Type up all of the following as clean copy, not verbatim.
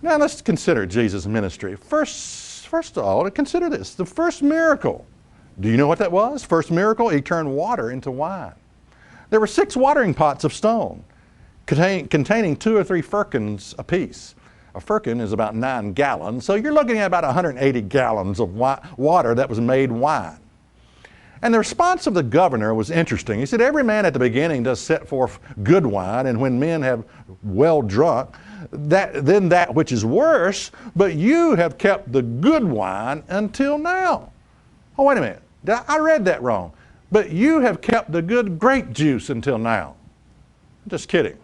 Now let's consider Jesus' ministry. First of all, consider this, the first miracle. Do you know what that was? First miracle, he turned water into wine. There were 6 watering pots of stone containing 2 or 3 firkins apiece. A firkin is about 9 gallons, so you're looking at about 180 gallons of water that was made wine. And the response of the governor was interesting. He said, every man at the beginning does set forth good wine, and when men have well drunk, then that which is worse, but you have kept the good wine until now. Oh, wait a minute. I read that wrong. But you have kept the good grape juice until now. Just kidding.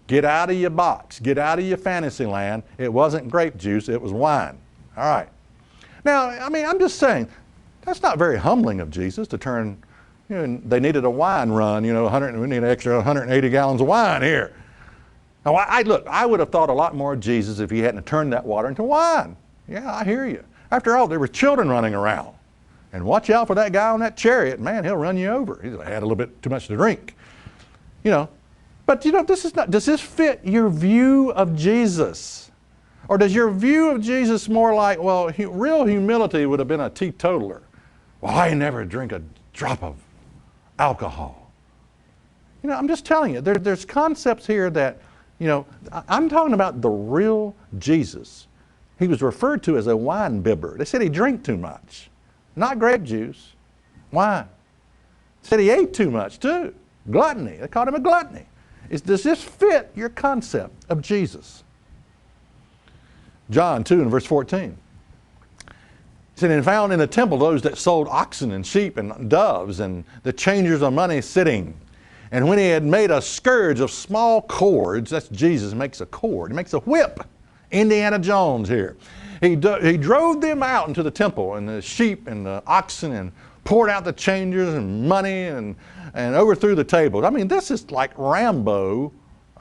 Get out of your box. Get out of your fantasy land. It wasn't grape juice, it was wine. All right. Now, I'm just saying, that's not very humbling of Jesus to turn, they needed a wine run, we need an extra 180 gallons of wine here. Now, I would have thought a lot more of Jesus if he hadn't turned that water into wine. Yeah, I hear you. After all, there were children running around. And watch out for that guy on that chariot. Man, he'll run you over. He's had a little bit too much to drink. But this is not, does this fit your view of Jesus? Or does your view of Jesus more like, well, real humility would have been a teetotaler. Well, I never drink a drop of alcohol. I'm just telling you, there's concepts here that, I'm talking about the real Jesus. He was referred to as a wine bibber. They said he drank too much. Not grape juice, wine. They said he ate too much too. Gluttony. They called him a gluttony. Does this fit your concept of Jesus? John 2 and verse 14. He said, and found in the temple those that sold oxen and sheep and doves and the changers of money sitting. And when he had made a scourge of small cords, that's Jesus makes a cord, he makes a whip. Indiana Jones here. He drove them out into the temple, and the sheep and the oxen, and poured out the changers and money and overthrew the tables. This is like Rambo,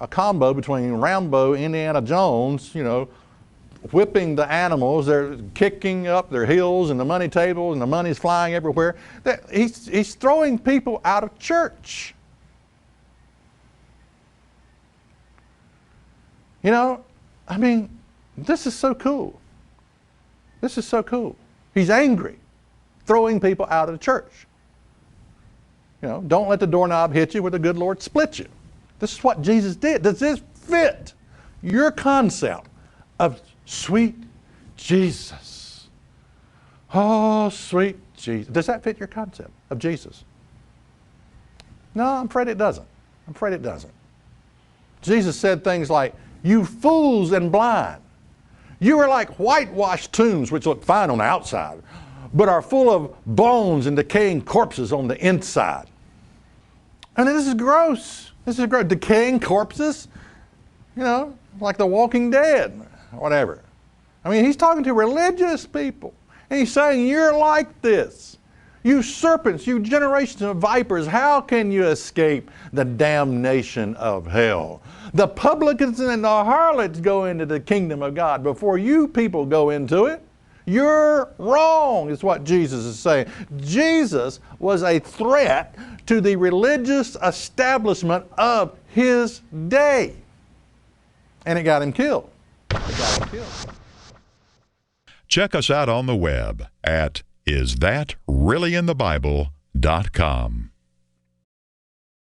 a combo between Rambo, Indiana Jones, whipping the animals. They're kicking up their heels and the money tables, and the money's flying everywhere. He's throwing people out of church. This is so cool. This is so cool. He's angry, throwing people out of the church. Don't let the doorknob hit you where the good Lord split you. This is what Jesus did. Does this fit your concept of sweet Jesus? Oh, sweet Jesus. Does that fit your concept of Jesus? No, I'm afraid it doesn't. I'm afraid it doesn't. Jesus said things like, you fools and blind. You are like whitewashed tombs which look fine on the outside, but are full of bones and decaying corpses on the inside. This is gross. This is gross. Decaying corpses, like the Walking Dead or whatever. He's talking to religious people. And he's saying, you're like this. You serpents, you generations of vipers, how can you escape the damnation of hell? The publicans and the harlots go into the kingdom of God before you people go into it. You're wrong, is what Jesus is saying. Jesus was a threat to the religious establishment of his day. And it got him killed. Check us out on the web at isthatreallyinthebible.com.